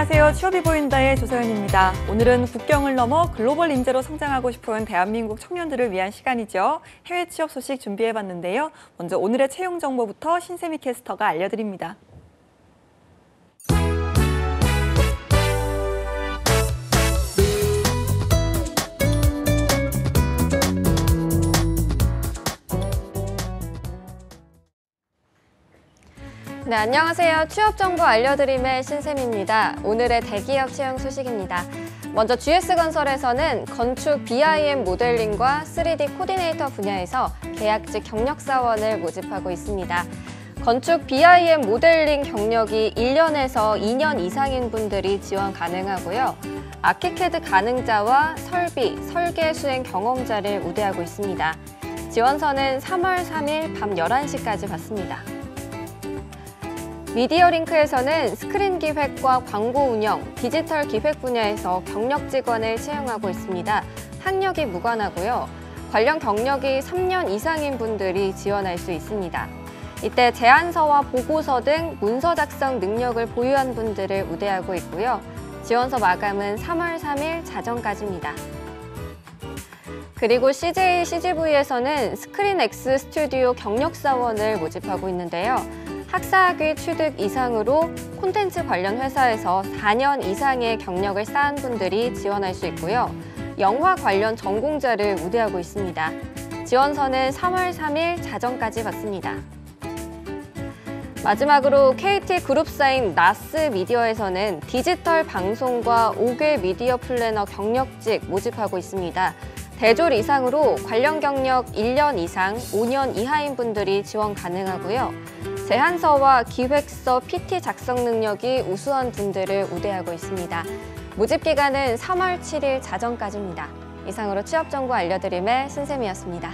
안녕하세요. 취업이 보인다의 조서연입니다. 오늘은 국경을 넘어 글로벌 인재로 성장하고 싶은 대한민국 청년들을 위한 시간이죠. 해외 취업 소식 준비해봤는데요. 먼저 오늘의 채용 정보부터 신세미 캐스터가 알려드립니다. 네, 안녕하세요. 취업 정보 알려드림의 신샘입니다. 오늘의 대기업 채용 소식입니다. 먼저 GS건설에서는 건축 BIM 모델링과 3D 코디네이터 분야에서 계약직 경력사원을 모집하고 있습니다. 건축 BIM 모델링 경력이 1년에서 2년 이상인 분들이 지원 가능하고요. 아키캐드 가능자와 설비, 설계 수행 경험자를 우대하고 있습니다. 지원서는 3월 3일 밤 11시까지 받습니다. 미디어링크에서는 스크린 기획과 광고 운영, 디지털 기획 분야에서 경력 직원을 채용하고 있습니다. 학력이 무관하고요. 관련 경력이 3년 이상인 분들이 지원할 수 있습니다. 이때 제안서와 보고서 등 문서 작성 능력을 보유한 분들을 우대하고 있고요. 지원서 마감은 3월 3일 자정까지입니다. 그리고 CJ CGV에서는 스크린X 스튜디오 경력사원을 모집하고 있는데요. 학사학위 취득 이상으로 콘텐츠 관련 회사에서 4년 이상의 경력을 쌓은 분들이 지원할 수 있고요. 영화 관련 전공자를 우대하고 있습니다. 지원서는 3월 3일 자정까지 받습니다. 마지막으로 KT그룹사인 나스미디어에서는 디지털 방송과 5개 미디어 플래너 경력직 모집하고 있습니다. 대졸 이상으로 관련 경력 1년 이상, 5년 이하인 분들이 지원 가능하고요. 제안서와 기획서, PT 작성 능력이 우수한 분들을 우대하고 있습니다. 모집 기간은 3월 7일 자정까지입니다. 이상으로 취업 정보 알려드림의 신샘이었습니다.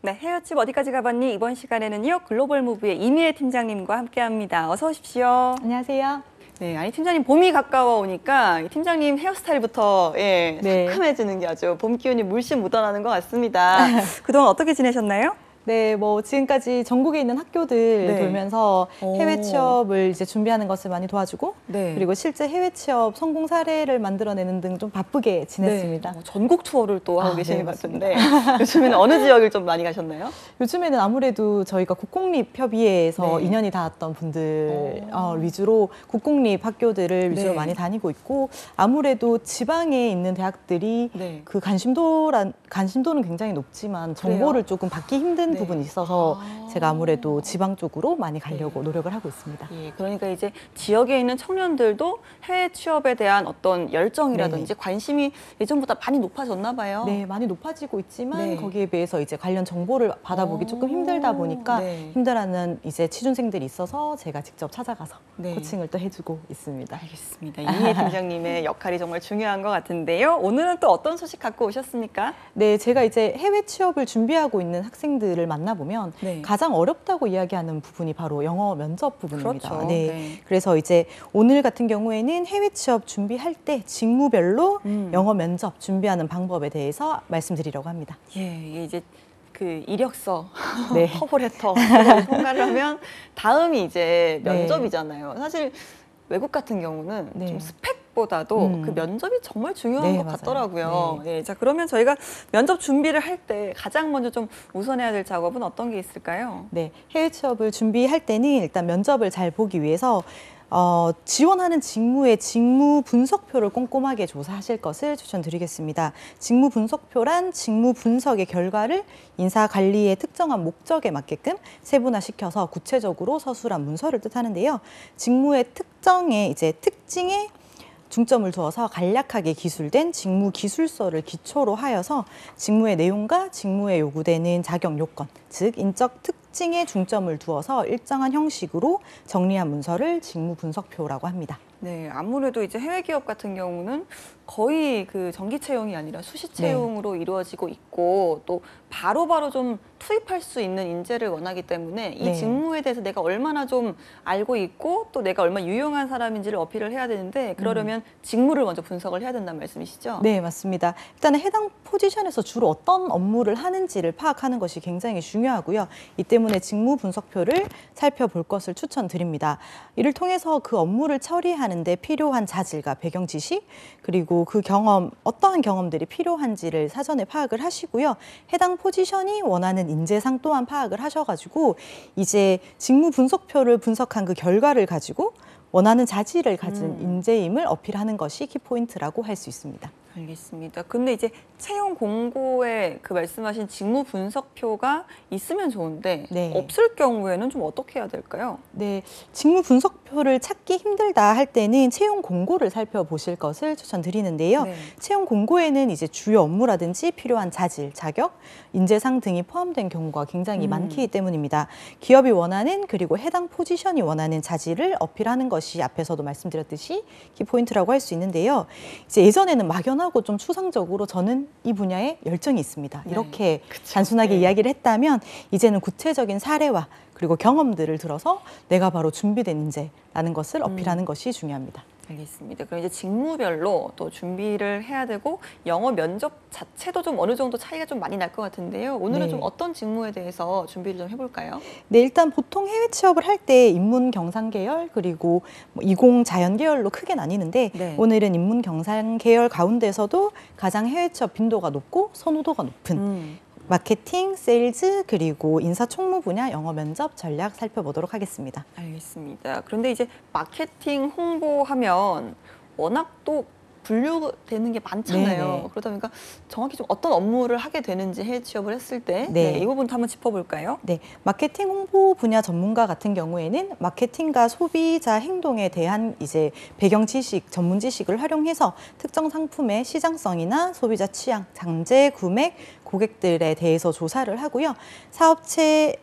네, 헤어칩 어디까지 가봤니? 이번 시간에는요, 글로벌 무브의 이미애 팀장님과 함께합니다. 어서 오십시오. 안녕하세요. 네, 아니 팀장님 봄이 가까워 오니까 팀장님 헤어스타일부터 상큼해지는 게 아주 봄 기운이 물씬 묻어나는 것 같습니다. 그동안 어떻게 지내셨나요? 네, 지금까지 전국에 있는 학교들 돌면서 해외 취업을 이제 준비하는 것을 많이 도와주고 그리고 실제 해외 취업 성공 사례를 만들어내는 등 좀 바쁘게 지냈습니다. 전국 투어를 또 하고 계시는 것 같은데 요즘에는 어느 지역을 좀 많이 가셨나요? 요즘에는 아무래도 저희가 국공립협의회에서 인연이 닿았던 분들 위주로 국공립 학교들을 위주로 많이 다니고 있고 아무래도 지방에 있는 대학들이 그 관심도는 굉장히 높지만 정보를 조금 받기 힘든 부분이 있어서 제가 아무래도 지방 쪽으로 많이 가려고 노력을 하고 있습니다. 그러니까 이제 지역에 있는 청년들도 해외 취업에 대한 어떤 열정이라든지 관심이 예전보다 많이 높아졌나 봐요. 네, 많이 높아지고 있지만 거기에 비해서 이제 관련 정보를 받아보기 조금 힘들다 보니까 힘들어하는 이제 취준생들이 있어서 제가 직접 찾아가서 코칭을 또 해주고 있습니다. 알겠습니다. 이미애 팀장님의 역할이 정말 중요한 것 같은데요. 오늘은 또 어떤 소식 갖고 오셨습니까? 네, 제가 이제 해외 취업을 준비하고 있는 학생들을 만나보면 가장 어렵다고 이야기하는 부분이 바로 영어 면접 부분입니다. 그렇죠. 그래서 이제 오늘 같은 경우에는 해외 취업 준비할 때 직무별로 영어 면접 준비하는 방법에 대해서 말씀드리려고 합니다. 이제 그 이력서, 커버레터 통과를 하면 다음이 이제 면접이잖아요. 사실 외국 같은 경우는 좀 스펙보다도 그 면접이 정말 중요한 것 같더라고요. 자, 그러면 저희가 면접 준비를 할 때 가장 먼저 좀 우선해야 될 작업은 어떤 게 있을까요? 네, 해외 취업을 준비할 때는 일단 면접을 잘 보기 위해서 지원하는 직무의 직무 분석표를 꼼꼼하게 조사하실 것을 추천드리겠습니다. 직무 분석표란 직무 분석의 결과를 인사 관리의 특정한 목적에 맞게끔 세분화시켜서 구체적으로 서술한 문서를 뜻하는데요. 직무의 특징에 중점을 두어서 간략하게 기술된 직무 기술서를 기초로 하여서 직무의 내용과 직무에 요구되는 자격 요건, 즉 인적 특징에 중점을 두어서 일정한 형식으로 정리한 문서를 직무 분석표라고 합니다. 네, 아무래도 이제 해외 기업 같은 경우는 거의 그 정기 채용이 아니라 수시 채용으로 이루어지고 있고 또 바로바로 좀 투입할 수 있는 인재를 원하기 때문에 이 직무에 대해서 내가 얼마나 좀 알고 있고 또 내가 얼마나 유용한 사람인지를 어필을 해야 되는데 그러려면 직무를 먼저 분석을 해야 된다는 말씀이시죠? 네, 맞습니다. 일단은 해당 포지션에서 주로 어떤 업무를 하는지를 파악하는 것이 굉장히 중요하고요. 이 때문에 직무 분석표를 살펴볼 것을 추천드립니다. 이를 통해서 그 업무를 처리하는데 필요한 자질과 배경 지식, 그리고 그 경험, 어떠한 경험들이 필요한지를 사전에 파악을 하시고요. 해당 포지션이 원하는 인재상 또한 파악을 하셔가지고 이제 직무 분석표를 분석한 그 결과를 가지고 원하는 자질을 가진 인재임을 어필하는 것이 키포인트라고 할 수 있습니다. 알겠습니다. 근데 이제 채용 공고에 그 말씀하신 직무 분석표가 있으면 좋은데 없을 경우에는 좀 어떻게 해야 될까요? 네, 직무 분석표를 찾기 힘들다 할 때는 채용 공고를 살펴보실 것을 추천드리는데요. 채용 공고에는 이제 주요 업무라든지 필요한 자질, 자격, 인재상 등이 포함된 경우가 굉장히 많기 때문입니다. 기업이 원하는 그리고 해당 포지션이 원하는 자질을 어필하는 것이 앞에서도 말씀드렸듯이 키포인트라고 할 수 있는데요. 이제 예전에는 막연하고 좀 추상적으로 저는 이 분야에 열정이 있습니다. 이렇게 단순하게 이야기를 했다면 이제는 구체적인 사례와 그리고 경험들을 들어서 내가 바로 준비된 인재라는 것을 어필하는 것이 중요합니다. 알겠습니다. 그럼 이제 직무별로 또 준비를 해야 되고 영어 면접 자체도 좀 어느 정도 차이가 좀 많이 날 것 같은데요. 오늘은 좀 어떤 직무에 대해서 준비를 좀 해볼까요? 네, 일단 보통 해외 취업을 할 때 인문 경상 계열 그리고 이공 자연 계열로 크게 나뉘는데 오늘은 인문 경상 계열 가운데서도 가장 해외 취업 빈도가 높고 선호도가 높은 마케팅, 세일즈, 그리고 인사총무 분야 영어 면접 전략 살펴보도록 하겠습니다. 알겠습니다. 그런데 이제 마케팅 홍보하면 워낙 또 분류되는 게 많잖아요. 그러다 보니까 정확히 좀 어떤 업무를 하게 되는지 해외 취업을 했을 때 이 부분도 한번 짚어볼까요? 네, 마케팅 홍보 분야 전문가 같은 경우에는 마케팅과 소비자 행동에 대한 이제 배경 지식, 전문 지식을 활용해서 특정 상품의 시장성이나 소비자 취향, 잠재 구매, 고객들에 대해서 조사를 하고요. 사업체의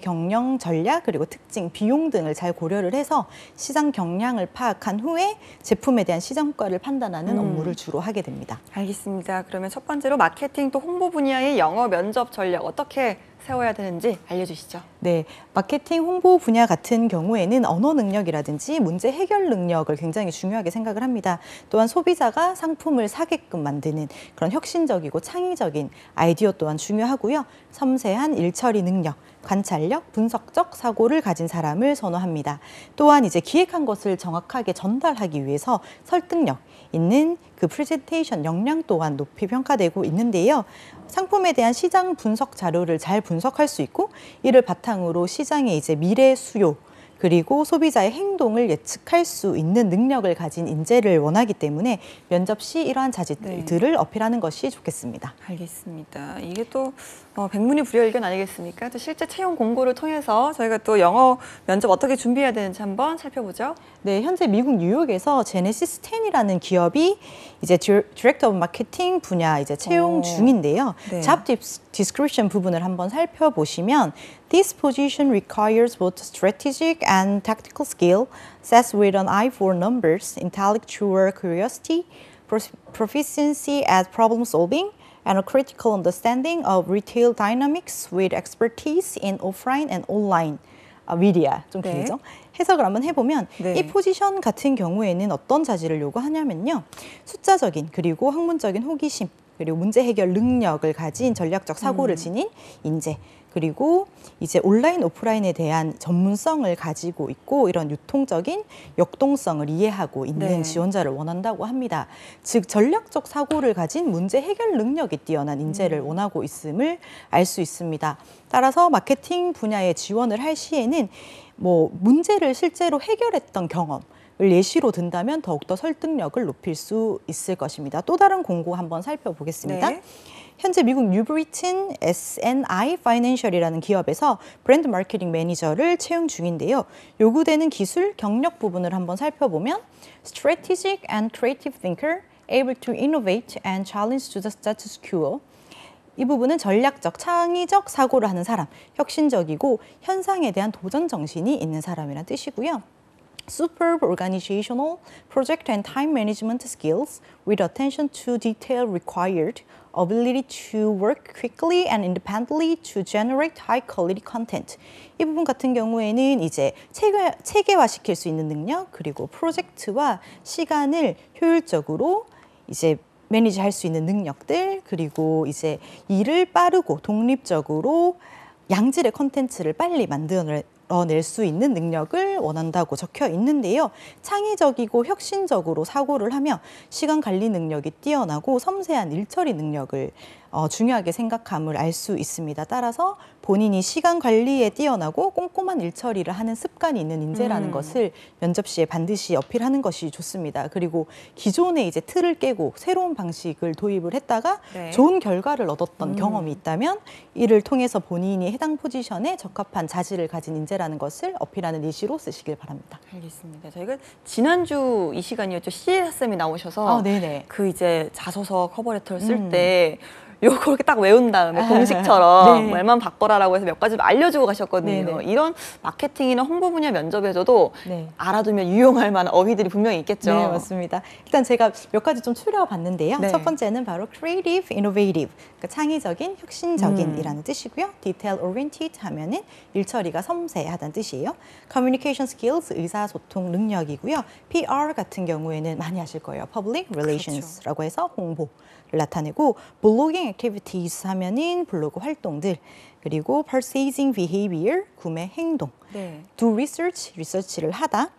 경영 전략 그리고 특징, 비용 등을 잘 고려를 해서 시장 경향을 파악한 후에 제품에 대한 시장 효과를 판단하는 업무를 주로 하게 됩니다. 알겠습니다. 그러면 첫 번째로 마케팅 또 홍보 분야의 영어 면접 전략 어떻게 세워야 되는지 알려주시죠. 네, 마케팅 홍보 분야 같은 경우에는 언어 능력이라든지 문제 해결 능력을 굉장히 중요하게 생각을 합니다. 또한 소비자가 상품을 사게끔 만드는 그런 혁신적이고 창의적인 아이디어 또한 중요하고요. 섬세한 일처리 능력, 관찰력, 분석적 사고를 가진 사람을 선호합니다. 또한 이제 기획한 것을 정확하게 전달하기 위해서 설득력 있는 그 프레젠테이션 역량 또한 높이 평가되고 있는데요. 상품에 대한 시장 분석 자료를 잘 분석할 수 있고 이를 바탕으로 시장의 이제 미래 수요 그리고 소비자의 행동을 예측할 수 있는 능력을 가진 인재를 원하기 때문에 면접 시 이러한 자질들을 어필하는 것이 좋겠습니다. 알겠습니다. 이게 또 백문이불여일견 아니겠습니까? 또 실제 채용 공고를 통해서 저희가 또 영어 면접 어떻게 준비해야 되는지 한번 살펴보죠. 네, 현재 미국 뉴욕에서 제네시스 10이라는 기업이 이제 디렉터 오브 마케팅 분야 이제 채용 중인데요. Job description 부분을 한번 살펴보시면 This position requires both strategic and tactical skill, sets with an eye for numbers, intellectual curiosity, proficiency at problem solving, and a critical understanding of retail dynamics with expertise in offline and online media. 좀 길죠? 해석을 한번 해보면 이 포지션 같은 경우에는 어떤 자질을 요구하냐면요. 숫자적인 그리고 학문적인 호기심 그리고 문제 해결 능력을 가진 전략적 사고를 지닌 인재 그리고 이제 온라인, 오프라인에 대한 전문성을 가지고 있고 이런 유통적인 역동성을 이해하고 있는 지원자를 원한다고 합니다. 즉 전략적 사고를 가진 문제 해결 능력이 뛰어난 인재를 원하고 있음을 알 수 있습니다. 따라서 마케팅 분야에 지원을 할 시에는 문제를 실제로 해결했던 경험 을 예시로 든다면 더욱더 설득력을 높일 수 있을 것입니다. 또 다른 공고 한번 살펴보겠습니다. 현재 미국 뉴브리튼 SNI 파이낸셜이라는 기업에서 브랜드 마케팅 매니저를 채용 중인데요. 요구되는 기술, 경력 부분을 한번 살펴보면 Strategic and creative thinker, able to innovate and challenge to the status quo. 이 부분은 전략적, 창의적 사고를 하는 사람, 혁신적이고 현상에 대한 도전 정신이 있는 사람이라는 뜻이고요. superb organizational, project and time management skills with attention to detail required, ability to work quickly and independently to generate high quality content. 이 부분 같은 경우에는 이제 체계화시킬 수 있는 능력, 그리고 프로젝트와 시간을 효율적으로 이제 매니지할 수 있는 능력들, 그리고 이제 일을 빠르고 독립적으로 양질의 콘텐츠를 빨리 만들어낼 수 있는 능력을 원한다고 적혀 있는데요. 창의적이고 혁신적으로 사고를 하며 시간 관리 능력이 뛰어나고 섬세한 일처리 능력을 중요하게 생각함을 알 수 있습니다. 따라서 본인이 시간 관리에 뛰어나고 꼼꼼한 일처리를 하는 습관이 있는 인재라는 것을 면접 시에 반드시 어필하는 것이 좋습니다. 그리고 기존의 이제 틀을 깨고 새로운 방식을 도입을 했다가 네. 좋은 결과를 얻었던 경험이 있다면 이를 통해서 본인이 해당 포지션에 적합한 자질을 가진 인재라는 것을 어필하는 예시로 쓰시길 바랍니다. 알겠습니다. 저희가 지난주 이 시간이었죠. CA 쌤이 나오셔서 네네. 그 이제 자소서 커버레터를 쓸 때 요거 그렇게 딱 외운 다음에 공식처럼 네. 말만 바꿔라라고 해서 몇 가지 알려주고 가셨거든요. 네네. 이런 마케팅이나 홍보 분야 면접에서도 네. 알아두면 유용할 만한 어휘들이 분명히 있겠죠. 네, 맞습니다. 일단 제가 몇 가지 좀 추려봤는데요. 네. 첫 번째는 바로 creative, innovative, 그러니까 창의적인, 혁신적인이라는 뜻이고요. detail oriented 하면은 일처리가 섬세하다는 뜻이에요. communication skills, 의사소통 능력이고요. PR 같은 경우에는 많이 하실 거예요. public relations라고 해서 홍보를 나타내고 blogging activities 하면은 블로그 활동들, 그리고 purchasing behavior, 구매 행동, 네. do research, 리서치를 하다,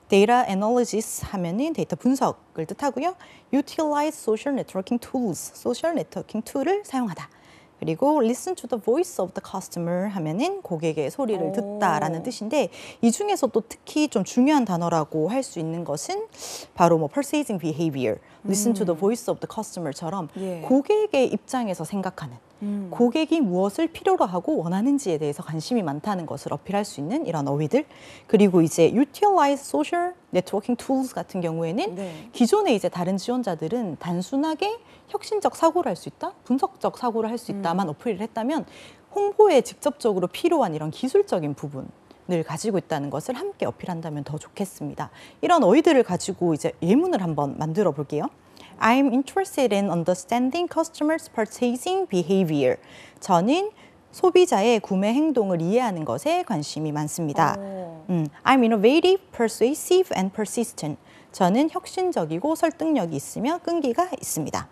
data analysis 하면은 데이터 분석을 뜻하고요. utilize social networking tools, 소셜 네트워킹 툴을 사용하다. 그리고 listen to the voice of the customer 하면은 고객의 소리를 듣다라는 뜻인데, 이 중에서도 특히 좀 중요한 단어라고 할 수 있는 것은 바로 뭐 purchasing behavior, listen to the voice of the customer처럼 예. 고객의 입장에서 생각하는, 고객이 무엇을 필요로 하고 원하는지에 대해서 관심이 많다는 것을 어필할 수 있는 이런 어휘들. 그리고 이제 utilize social networking tools 같은 경우에는 네. 기존에 이제 다른 지원자들은 단순하게 혁신적 사고를 할 수 있다, 분석적 사고를 할 수 있다만 어필을 했다면, 홍보에 직접적으로 필요한 이런 기술적인 부분을 가지고 있다는 것을 함께 어필한다면 더 좋겠습니다. 이런 어휘들을 가지고 이제 예문을 한번 만들어 볼게요. I'm interested in understanding customers' purchasing behavior. 저는 소비자의 구매 행동을 이해하는 것에 관심이 많습니다. I'm innovative, persuasive, and persistent. 저는 혁신적이고 설득력이 있으며 끈기가 있습니다.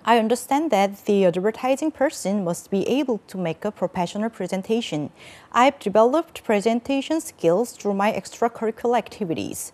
I understand that the advertising person must be able to make a professional presentation. I've developed presentation skills through my extracurricular activities.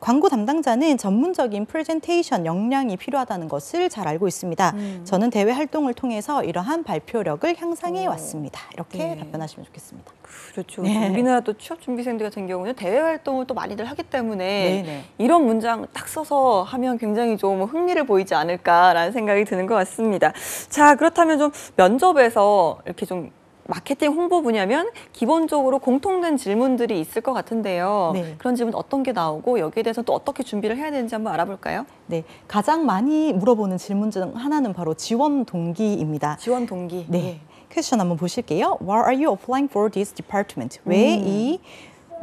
광고 담당자는 전문적인 프레젠테이션 역량이 필요하다는 것을 잘 알고 있습니다. 저는 대외 활동을 통해서 이러한 발표력을 향상해 왔습니다. 이렇게 네. 답변하시면 좋겠습니다. 그렇죠. 네. 우리나라 또 취업 준비생들 같은 경우는 대외 활동을 또 많이들 하기 때문에 네네. 이런 문장 딱 써서 하면 굉장히 좀 흥미를 보이지 않을까라는 생각이 드는 것 같습니다. 자, 그렇다면 좀 면접에서 이렇게 좀 마케팅 홍보 분야면 기본적으로 공통된 질문들이 있을 것 같은데요. 네. 그런 질문 어떤 게 나오고 여기에 대해서 또 어떻게 준비를 해야 되는지 한번 알아볼까요? 네, 가장 많이 물어보는 질문 중 하나는 바로 지원 동기입니다. 지원 동기. 네, 퀘스천 한번 보실게요. Why are you applying for this department? 왜 이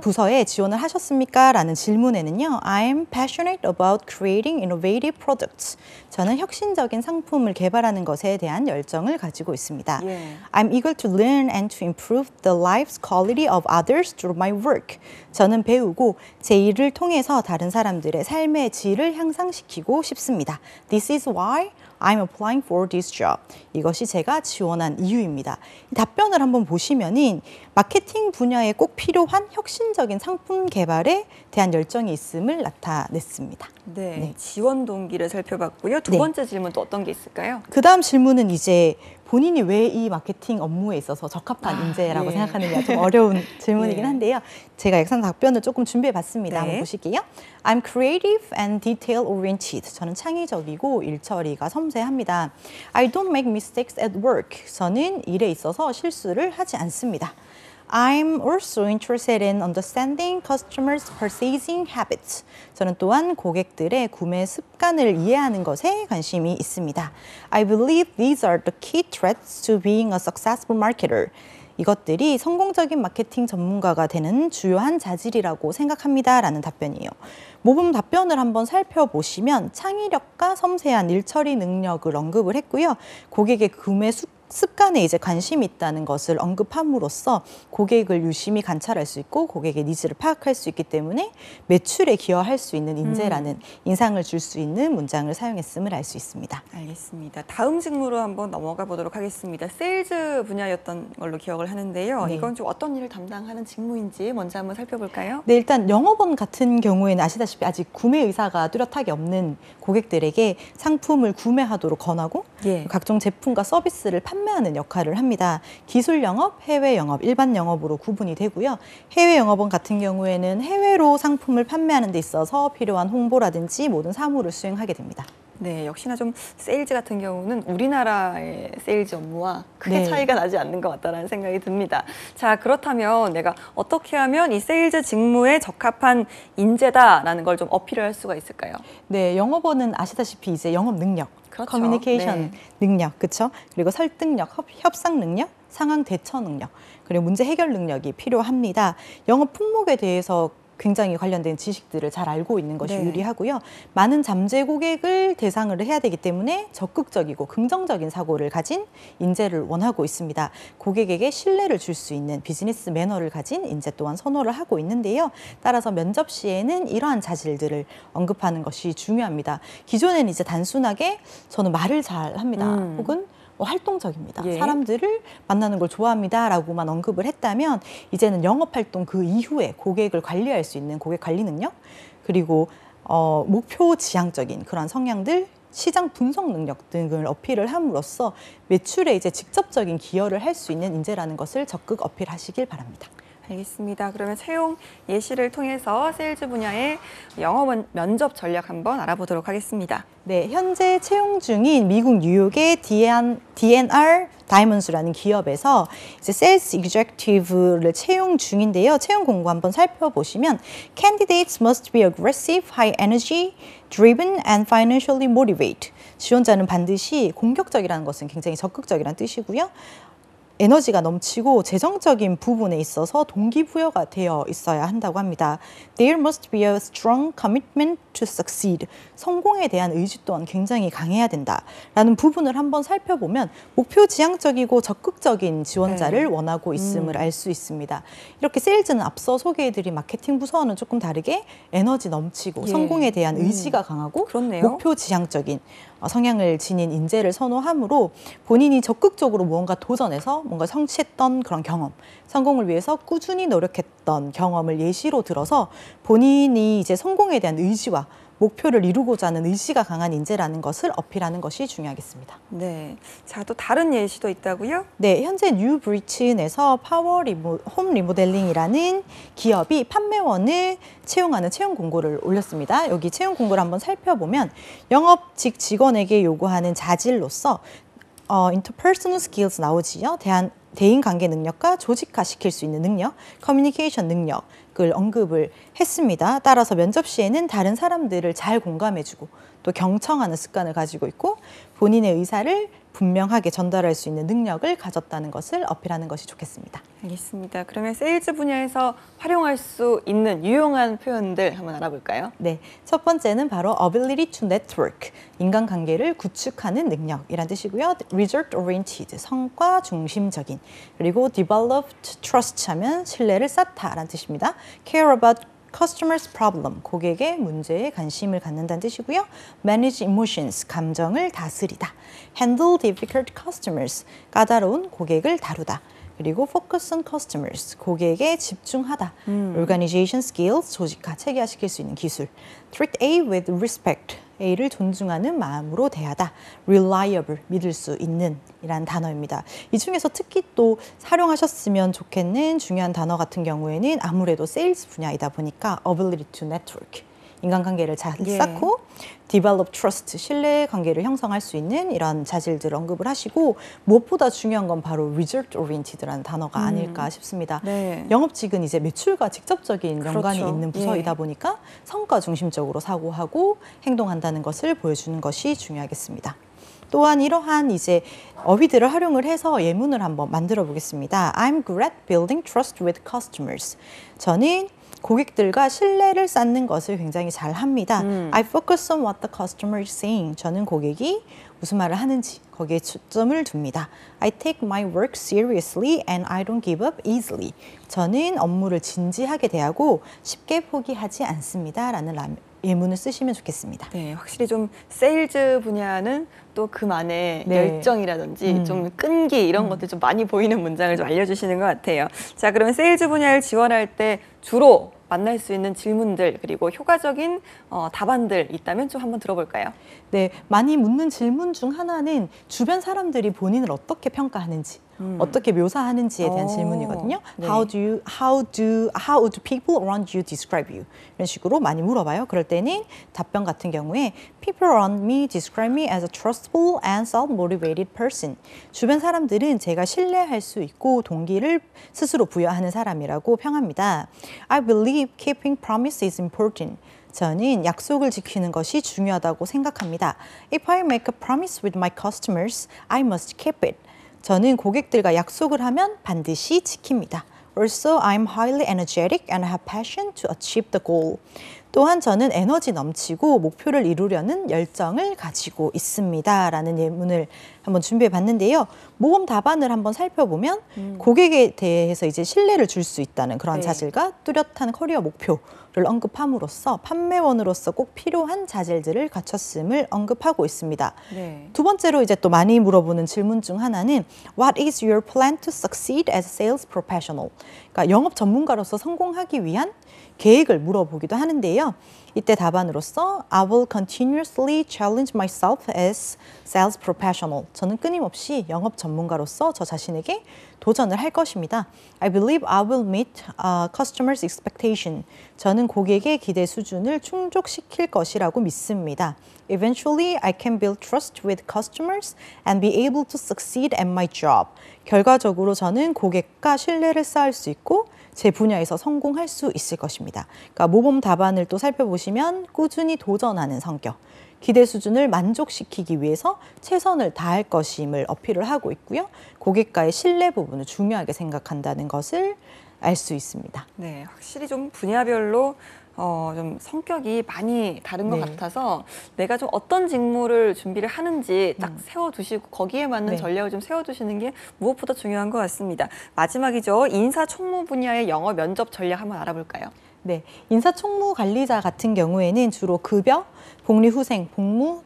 부서에 지원을 하셨습니까? 라는 질문에는요. I'm passionate about creating innovative products. 저는 혁신적인 상품을 개발하는 것에 대한 열정을 가지고 있습니다. 예. I'm eager to learn and to improve the life's quality of others through my work. 저는 배우고 제 일을 통해서 다른 사람들의 삶의 질을 향상시키고 싶습니다. This is why I'm applying for this job. 이것이 제가 지원한 이유입니다. 이 답변을 한번 보시면은 마케팅 분야에 꼭 필요한 혁신적인 상품 개발에 대한 열정이 있음을 나타냈습니다. 네, 네. 지원 동기를 살펴봤고요. 두 네. 번째 질문 또 어떤 게 있을까요? 그 다음 질문은 이제 본인이 왜 이 마케팅 업무에 있어서 적합한 인재라고 예. 생각하느냐, 좀 어려운 질문이긴 예. 한데요. 제가 약간 답변을 조금 준비해 봤습니다. 네. 한번 보실게요. I'm creative and detail oriented. 저는 창의적이고 일처리가 섬세합니다. I don't make mistakes at work. 저는 일에 있어서 실수를 하지 않습니다. I'm also interested in understanding customers' purchasing habits. 저는 또한 고객들의 구매 습관을 이해하는 것에 관심이 있습니다. I believe these are the key traits to being a successful marketer. 이것들이 성공적인 마케팅 전문가가 되는 주요한 자질이라고 생각합니다라는 답변이에요. 모범 답변을 한번 살펴보시면 창의력과 섬세한 일 처리 능력을 언급을 했고요. 고객의 구매 습관에 이제 관심이 있다는 것을 언급함으로써 고객을 유심히 관찰할 수 있고 고객의 니즈를 파악할 수 있기 때문에 매출에 기여할 수 있는 인재라는 인상을 줄 수 있는 문장을 사용했음을 알 수 있습니다. 알겠습니다. 다음 직무로 한번 넘어가 보도록 하겠습니다. 세일즈 분야였던 걸로 기억을 하는데요. 네. 이건 좀 어떤 일을 담당하는 직무인지 먼저 한번 살펴볼까요? 네, 일단 영업원 같은 경우에는 아시다시피 아직 구매 의사가 뚜렷하게 없는 고객들에게 상품을 구매하도록 권하고 예. 각종 제품과 서비스를 판매하는 역할을 합니다. 기술 영업, 해외 영업, 일반 영업으로 구분이 되고요. 해외 영업원 같은 경우에는 해외로 상품을 판매하는 데 있어서 필요한 홍보라든지 모든 사무를 수행하게 됩니다. 네, 역시나 좀 세일즈 같은 경우는 우리나라의 세일즈 업무와 크게 네. 차이가 나지 않는 것 같다는 생각이 듭니다. 자, 그렇다면 내가 어떻게 하면 이 세일즈 직무에 적합한 인재다라는 걸 좀 어필을 할 수가 있을까요? 네, 영업원은 아시다시피 이제 영업 능력, 그렇죠. 커뮤니케이션 네. 능력, 그렇죠? 그리고 설득력, 협상 능력, 상황 대처 능력, 그리고 문제 해결 능력이 필요합니다. 영업 품목에 대해서 굉장히 관련된 지식들을 잘 알고 있는 것이 네. 유리하고요. 많은 잠재 고객을 대상으로 해야 되기 때문에 적극적이고 긍정적인 사고를 가진 인재를 원하고 있습니다. 고객에게 신뢰를 줄 수 있는 비즈니스 매너를 가진 인재 또한 선호를 하고 있는데요. 따라서 면접 시에는 이러한 자질들을 언급하는 것이 중요합니다. 기존에는 이제 단순하게 저는 말을 잘 합니다. 혹은 활동적입니다. 예. 사람들을 만나는 걸 좋아합니다 라고만 언급을 했다면 이제는 영업활동 그 이후에 고객을 관리할 수 있는 고객 관리 능력 그리고 목표 지향적인 그런 성향들 시장 분석 능력 등을 어필을 함으로써 매출에 이제 직접적인 기여를 할 수 있는 인재라는 것을 적극 어필하시길 바랍니다. 알겠습니다. 그러면 채용 예시를 통해서 세일즈 분야의 영업 면접 전략 한번 알아보도록 하겠습니다. 네, 현재 채용 중인 미국 뉴욕의 DNR 다이먼스라는 기업에서 이제 세일즈 executive를 채용 중인데요. 채용 공고 한번 살펴보시면 candidates must be aggressive, high energy, driven and financially motivated. 지원자는 반드시 공격적이라는 것은 굉장히 적극적이라는 뜻이고요. 에너지가 넘치고 재정적인 부분에 있어서 동기부여가 되어 있어야 한다고 합니다. There must be a strong commitment to succeed. 성공에 대한 의지 또한 굉장히 강해야 된다라는 부분을 한번 살펴보면 목표 지향적이고 적극적인 지원자를 원하고 있음을 알 수 있습니다. 이렇게 세일즈는 앞서 소개해드린 마케팅 부서와는 조금 다르게 에너지 넘치고 예. 성공에 대한 의지가 강하고 그렇네요. 목표 지향적인 성향을 지닌 인재를 선호하므로 본인이 적극적으로 무언가 도전해서 뭔가 성취했던 그런 경험, 성공을 위해서 꾸준히 노력했던 경험을 예시로 들어서 본인이 이제 성공에 대한 의지와 목표를 이루고자 하는 의지가 강한 인재라는 것을 어필하는 것이 중요하겠습니다. 네, 자, 또 다른 예시도 있다고요? 네, 현재 뉴브리튼에서 홈 리모델링이라는 기업이 판매원을 채용하는 채용 공고를 올렸습니다. 여기 채용 공고를 한번 살펴보면 영업직 직원에게 요구하는 자질로서 interpersonal skills 나오지요. 대인관계 능력과 조직화시킬 수 있는 능력, 커뮤니케이션 능력을 언급을 했습니다. 따라서 면접 시에는 다른 사람들을 잘 공감해주고 또 경청하는 습관을 가지고 있고 본인의 의사를 분명하게 전달할 수 있는 능력을 가졌다는 것을 어필하는 것이 좋겠습니다. 알겠습니다. 그러면 세일즈 분야에서 활용할 수 있는 유용한 표현들 한번 알아볼까요? 네, 첫 번째는 바로 ability to network, 인간관계를 구축하는 능력이란 뜻이고요. result oriented, 성과 중심적인, 그리고 developed trust 하면 신뢰를 쌓다라는 뜻입니다. care about customers' problem, 고객의 문제에 관심을 갖는다는 뜻이고요. manage emotions, 감정을 다스리다. handle difficult customers, 까다로운 고객을 다루다. 그리고 focus on customers, 고객에 집중하다. organization skills, 조직화, 체계화시킬 수 있는 기술. treat A with respect, A를 존중하는 마음으로 대하다. reliable, 믿을 수 있는 이란 단어입니다. 이 중에서 특히 또 활용하셨으면 좋겠는 중요한 단어 같은 경우에는 아무래도 세일즈 분야이다 보니까 ability to network, 인간관계를 잘 쌓고 develop trust, 신뢰 관계를 형성할 수 있는 이런 자질들을 언급을 하시고 무엇보다 중요한 건 바로 result oriented라는 단어가 아닐까 싶습니다. 네. 영업직은 이제 매출과 직접적인 연관이 그렇죠. 있는 부서이다 보니까 성과 중심적으로 사고하고 행동한다는 것을 보여주는 것이 중요하겠습니다. 또한 이러한 이제 어휘들을 활용을 해서 예문을 한번 만들어 보겠습니다. I'm good at building trust with customers. 저는 고객들과 신뢰를 쌓는 것을 굉장히 잘 합니다. I focus on what the customer is saying. 저는 고객이 무슨 말을 하는지 거기에 초점을 둡니다. I take my work seriously and I don't give up easily. 저는 업무를 진지하게 대하고 쉽게 포기하지 않습니다. 라는 예문을 쓰시면 좋겠습니다. 네, 확실히 좀 세일즈 분야는 또 그만의 네. 열정이라든지 좀 끈기 이런 것들 좀 많이 보이는 문장을 좀 알려주시는 것 같아요. 자, 그러면 세일즈 분야를 지원할 때 주로 만날 수 있는 질문들 그리고 효과적인 답안들 있다면 좀 한번 들어볼까요? 네, 많이 묻는 질문 중 하나는 주변 사람들이 본인을 어떻게 평가하는지, 어떻게 묘사하는지에 대한 질문이거든요. 네. How do people around you describe you? 이런 식으로 많이 물어봐요. 그럴 때는 답변 같은 경우에 People around me describe me as a trustful and self-motivated person. 주변 사람들은 제가 신뢰할 수 있고 동기를 스스로 부여하는 사람이라고 평합니다. I believe keeping promise is important. 저는 약속을 지키는 것이 중요하다고 생각합니다. If I make a promise with my customers, I must keep it. 저는 고객들과 약속을 하면 반드시 지킵니다. Also, I'm highly energetic and have passion to achieve the goal. 또한 저는 에너지 넘치고 목표를 이루려는 열정을 가지고 있습니다. 라는 예문을 한번 준비해 봤는데요. 모범 답안을 한번 살펴보면 고객에 대해서 이제 신뢰를 줄 수 있다는 그런 네. 자질과 뚜렷한 커리어 목표를 언급함으로써 판매원으로서 꼭 필요한 자질들을 갖췄음을 언급하고 있습니다. 네. 두 번째로 이제 또 많이 물어보는 질문 중 하나는 What is your plan to succeed as a sales professional? 그러니까 영업 전문가로서 성공하기 위한 계획을 물어보기도 하는데요. 이때 답안으로서 I will continuously challenge myself as sales professional. 저는 끊임없이 영업 전문가로서 저 자신에게 도전을 할 것입니다. I believe I will meet customers' expectation. 저는 고객의 기대 수준을 충족시킬 것이라고 믿습니다. Eventually, I can build trust with customers and be able to succeed at my job. 결과적으로 저는 고객과 신뢰를 쌓을 수 있고 제 분야에서 성공할 수 있을 것입니다. 그러니까 모범 답안을 또 살펴보시면 꾸준히 도전하는 성격, 기대 수준을 만족시키기 위해서 최선을 다할 것임을 어필을 하고 있고요. 고객과의 신뢰 부분을 중요하게 생각한다는 것을 알 수 있습니다. 네, 확실히 좀 분야별로 좀 성격이 많이 다른 것 네. 같아서 내가 좀 어떤 직무를 준비를 하는지 딱 세워두시고 거기에 맞는 네. 전략을 좀 세워두시는 게 무엇보다 중요한 것 같습니다. 마지막이죠. 인사총무 분야의 영어 면접 전략 한번 알아볼까요? 네, 인사총무관리자 같은 경우에는 주로 급여, 복리후생, 복무,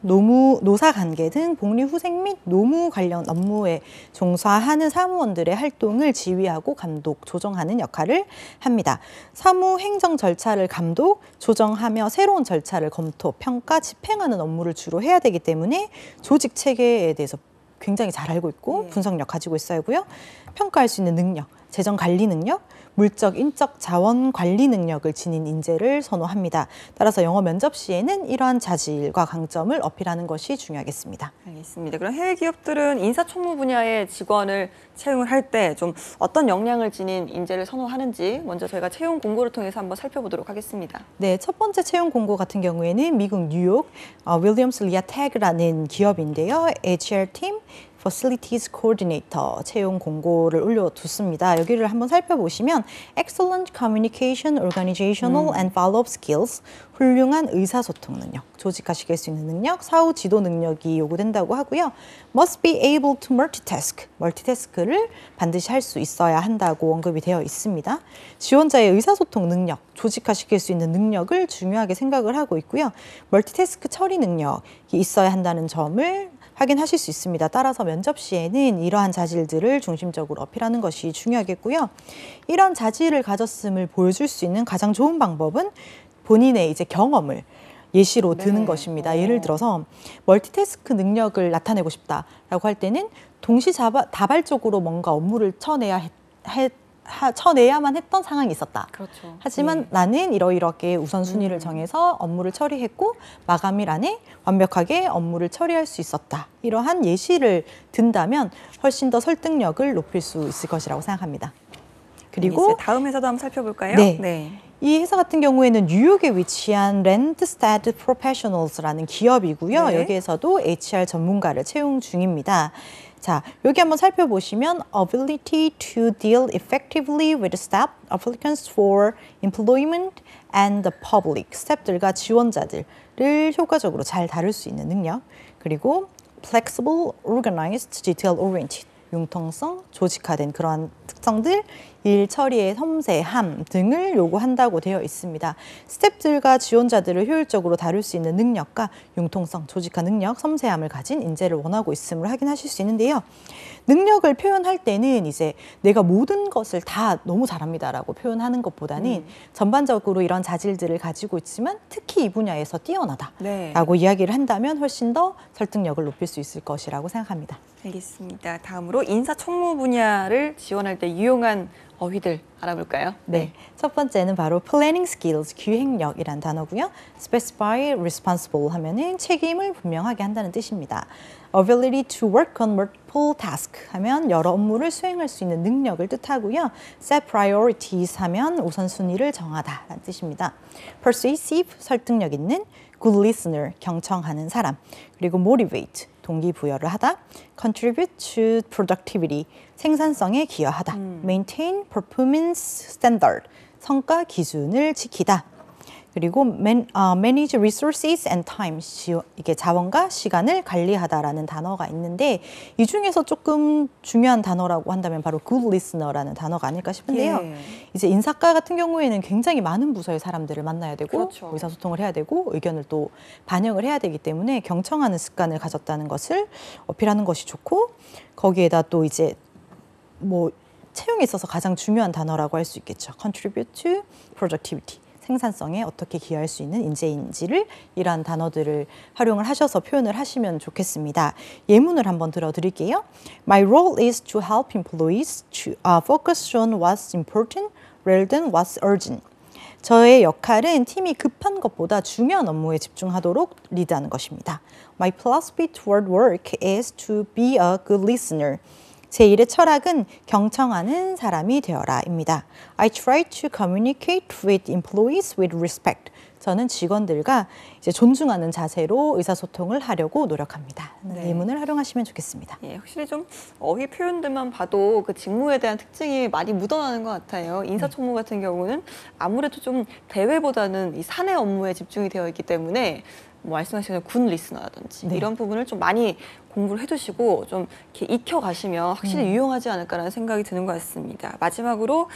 노사관계 등 복리후생 및 노무 관련 업무에 종사하는 사무원들의 활동을 지휘하고 감독, 조정하는 역할을 합니다. 사무행정 절차를 감독, 조정하며 새로운 절차를 검토, 평가, 집행하는 업무를 주로 해야 되기 때문에 조직 체계에 대해서 굉장히 잘 알고 있고 분석력 가지고 있어야 하고요. 평가할 수 있는 능력, 재정 관리 능력, 물적, 인적 자원 관리 능력을 지닌 인재를 선호합니다. 따라서 영어 면접 시에는 이러한 자질과 강점을 어필하는 것이 중요하겠습니다. 알겠습니다. 그럼 해외 기업들은 인사총무 분야의 직원을 채용을 할 때 좀 어떤 역량을 지닌 인재를 선호하는지 먼저 저희가 채용 공고를 통해서 한번 살펴보도록 하겠습니다. 네, 첫 번째 채용 공고 같은 경우에는 미국 뉴욕 윌리엄스 리아 태그라는 기업인데요. HR팀 Facilities Coordinator 채용 공고를 올려뒀습니다. 여기를 한번 살펴보시면 Excellent Communication, Organizational and Follow-up Skills, 훌륭한 의사소통 능력, 조직화시킬 수 있는 능력, 사후 지도 능력이 요구된다고 하고요. Must be able to multitask, 멀티태스크를 반드시 할 수 있어야 한다고 언급이 되어 있습니다. 지원자의 의사소통 능력, 조직화시킬 수 있는 능력을 중요하게 생각을 하고 있고요. 멀티태스크 처리 능력이 있어야 한다는 점을 확인하실 수 있습니다. 따라서 면접 시에는 이러한 자질들을 중심적으로 어필하는 것이 중요하겠고요. 이런 자질을 가졌음을 보여줄 수 있는 가장 좋은 방법은 본인의 이제 경험을 예시로 드는 것입니다. 예를 들어서 멀티태스크 능력을 나타내고 싶다라고 할 때는 동시다발적으로 뭔가 업무를 쳐내야만 했던 상황이 있었다. 그렇죠. 하지만 나는 이러이렇게 우선순위를 정해서 업무를 처리했고 마감일 안에 완벽하게 업무를 처리할 수 있었다. 이러한 예시를 든다면 훨씬 더 설득력을 높일 수 있을 것이라고 생각합니다. 그리고 다음 회사도 한번 살펴볼까요? 네. 이 회사 같은 경우에는 뉴욕에 위치한 랜드스테드 프로페셔널스라는 기업이고요. 네. 여기에서도 HR 전문가를 채용 중입니다. 자, 여기 한번 살펴보시면 ability to deal effectively with staff, applicants for employment and the public. 스태프들과 지원자들을 효과적으로 잘 다룰 수 있는 능력. 그리고 flexible, organized, detail-oriented. 융통성, 조직화된 그러한 특성들, 일 처리의 섬세함 등을 요구한다고 되어 있습니다. 스태프들과 지원자들을 효율적으로 다룰 수 있는 능력과 융통성, 조직화 능력, 섬세함을 가진 인재를 원하고 있음을 확인하실 수 있는데요. 능력을 표현할 때는 이제 내가 모든 것을 다 너무 잘합니다라고 표현하는 것보다는 전반적으로 이런 자질들을 가지고 있지만 특히 이 분야에서 뛰어나다라고 이야기를 한다면 훨씬 더 설득력을 높일 수 있을 것이라고 생각합니다. 알겠습니다. 다음으로 인사총무 분야를 지원할 때 유용한 어휘들 알아볼까요? 네. 첫 번째는 바로 planning skills, 기획력이란 단어고요. specify, responsible 하면은 책임을 분명하게 한다는 뜻입니다. ability to work on multiple tasks 하면 여러 업무를 수행할 수 있는 능력을 뜻하고요. set priorities 하면 우선순위를 정하다라는 뜻입니다. persuasive, 설득력 있는, good listener, 경청하는 사람, 그리고 motivate, 동기부여를 하다, contribute to productivity, 생산성에 기여하다, maintain performance standard, 성과 기준을 지키다, 그리고 manage resources and time, 이게 자원과 시간을 관리하다라는 단어가 있는데 이 중에서 조금 중요한 단어라고 한다면 바로 good listener라는 단어가 아닐까 싶은데요. 이제 인사과 같은 경우에는 굉장히 많은 부서의 사람들을 만나야 되고 의사소통을 해야 되고 의견을 또 반영을 해야 되기 때문에 경청하는 습관을 가졌다는 것을 어필하는 것이 좋고 거기에다 또 이제 뭐 채용에 있어서 가장 중요한 단어라고 할 수 있겠죠. contribute to productivity. 생산성에 어떻게 기여할 수 있는 인재인지를 이러한 단어들을 활용을 하셔서 표현을 하시면 좋겠습니다. 예문을 한번 들어드릴게요. My role is to help employees to focus on what's important rather than what's urgent. 저의 역할은 팀이 급한 것보다 중요한 업무에 집중하도록 리드하는 것입니다. My philosophy toward work is to be a good listener. 제 일의 철학은 경청하는 사람이 되어라입니다. I try to communicate with employees with respect. 저는 직원들과 이제 존중하는 자세로 의사소통을 하려고 노력합니다. 예문을 활용하시면 좋겠습니다. 예, 확실히 좀 어휘 표현들만 봐도 그 직무에 대한 특징이 많이 묻어나는 것 같아요. 인사총무 같은 경우는 아무래도 좀 대외보다는 이 사내 업무에 집중이 되어 있기 때문에 뭐 말씀하신 굿 리스너라든지 이런 부분을 좀 많이 공부를 해두시고 좀 이렇게 익혀가시면 확실히 유용하지 않을까라는 생각이 드는 것 같습니다. 마지막으로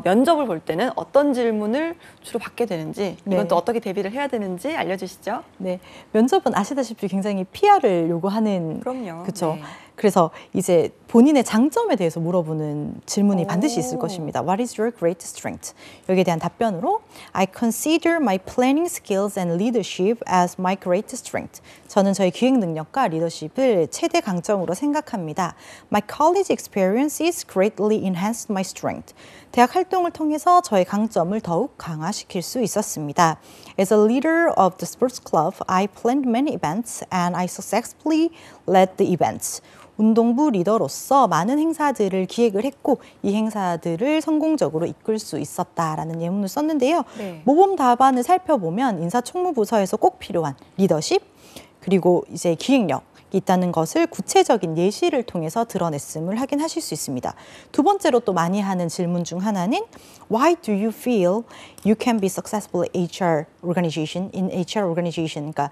면접을 볼 때는 어떤 질문을 주로 받게 되는지 이건 또 어떻게 대비를 해야 되는지 알려주시죠. 네, 면접은 아시다시피 굉장히 PR을 요구하는 그렇죠. 그래서 이제 본인의 장점에 대해서 물어보는 질문이 반드시 있을 것입니다. What is your greatest strength? 여기에 대한 답변으로 I consider my planning skills and leadership as my greatest strength. 저는 저의 기획 능력과 리더십을 최대 강점으로 생각합니다. My college experiences greatly enhanced my strength. 대학 활동을 통해서 저의 강점을 더욱 강화시킬 수 있었습니다. As a leader of the sports club, I planned many events and I successfully led the events. 운동부 리더로서 많은 행사들을 기획을 했고 이 행사들을 성공적으로 이끌 수 있었다라는 예문을 썼는데요. 모범 답안을 살펴보면 인사총무부서에서 꼭 필요한 리더십 그리고 이제 기획력 있다는 것을 구체적인 예시를 통해서 드러냈음을 확인하실 수 있습니다. 두 번째로 또 많이 하는 질문 중 하나는 Why do you feel you can be successful in HR organization? 그러니까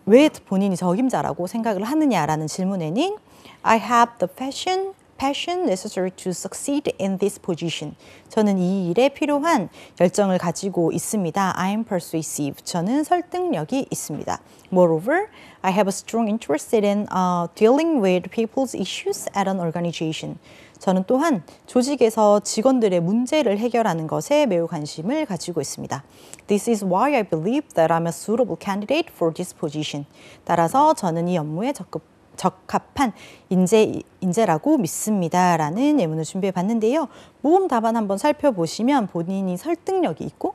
왜 본인이 적임자라고 생각을 하느냐라는 질문에는 I have the passion necessary to succeed in this position. 저는 이 일에 필요한 열정을 가지고 있습니다. I am persuasive. 저는 설득력이 있습니다. Moreover, I have a strong interest in dealing with people's issues at an organization. 저는 또한 조직에서 직원들의 문제를 해결하는 것에 매우 관심을 가지고 있습니다. This is why I believe that I'm a suitable candidate for this position. 따라서 저는 이 업무에 적합한 인재라고 믿습니다라는 예문을 준비해 봤는데요. 모범 답안 한번 살펴보시면 본인이 설득력이 있고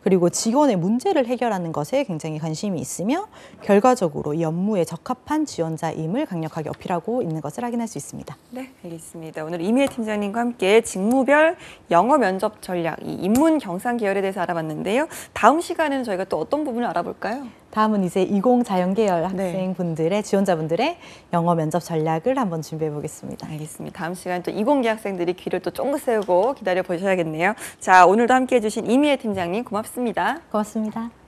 그리고 직원의 문제를 해결하는 것에 굉장히 관심이 있으며 결과적으로 이 업무에 적합한 지원자임을 강력하게 어필하고 있는 것을 확인할 수 있습니다. 네, 알겠습니다. 오늘 이미애 팀장님과 함께 직무별 영어 면접 전략, 이 인문 경상 계열에 대해서 알아봤는데요. 다음 시간에는 저희가 또 어떤 부분을 알아볼까요? 다음은 이제 20 자연계열 학생분들의 지원자분들의 영어 면접 전략을 한번 준비해 보겠습니다. 알겠습니다. 다음 시간 또 20기 학생들이 귀를 또 쫑긋 세우고 기다려 보셔야겠네요. 자, 오늘도 함께해 주신 이미애 팀장님 고맙습니다. 고맙습니다.